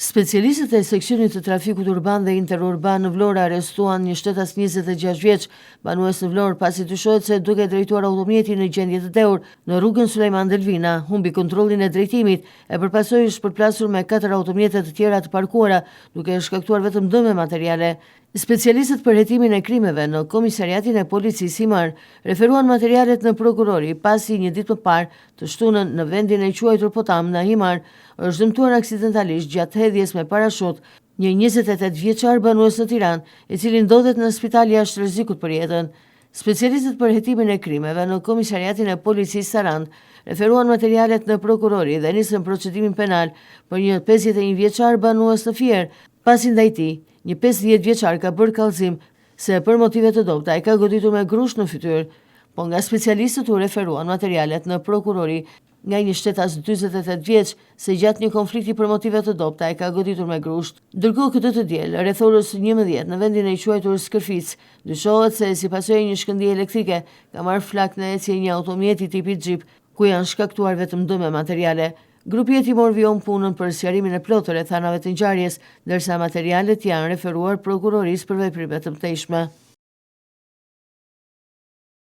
Specialistët e seksionit të trafikut urban dhe interurban në Vlorë arrestuan një shtetas 26 vjeç, banues në Vlorë pasi dyshohet se duke drejtuar automjeti në gjendje të dheur në rrugën Sulejman Delvina, humbi kontrollin e drejtimit e përpasoj është përplasur me 4 automjete të tjera të parkuara, duke shkaktuar vetëm dëme materiale. Specialistët për hetimin e krimeve në Komisariatin e Policisë Himar referuan materialet në prokurori pasi një ditë më parë të shtunën në vendin e quajtur Potam në Himar është dëmtuar aksidentalisht gjatë hedhjes me parashut një 28 vjeçar banues në Tiranë, i cili ndodhet në spital jashtë rrezikut për jetën. Specialistët për hetimin e krimeve në Komisariatin e Policisë Sarand referuan materialet në prokurori dhe nisën procedimin penal për një 51 vjeçar banues në Fier, pasi ndaj tij një 50 vjeçar ka bërë kallëzim se për motive të dobta ai ka goditur me grusht në fytyrë, po nga specialistët u referuan materialet në prokurori nga një shtetas 48 vjeç se gjatë një konflikti për motive të dobta ai ka goditur me grusht. Ndërkohë këtë të diel, rreth orës 11 në vendin e quajtur Skërfic, dyshohet se si pasojë një shkëndijë elektrike ka marrë flak në ecje një automjeti tipi Jeep, ku janë shkaktuar vetëm dëme materiale. Grupi hetimor vion punën për sqarimin e plotë rreth anave të ngjarjes, ndërsa materialet janë referuar prokurorisë për veprime të mëtejshme.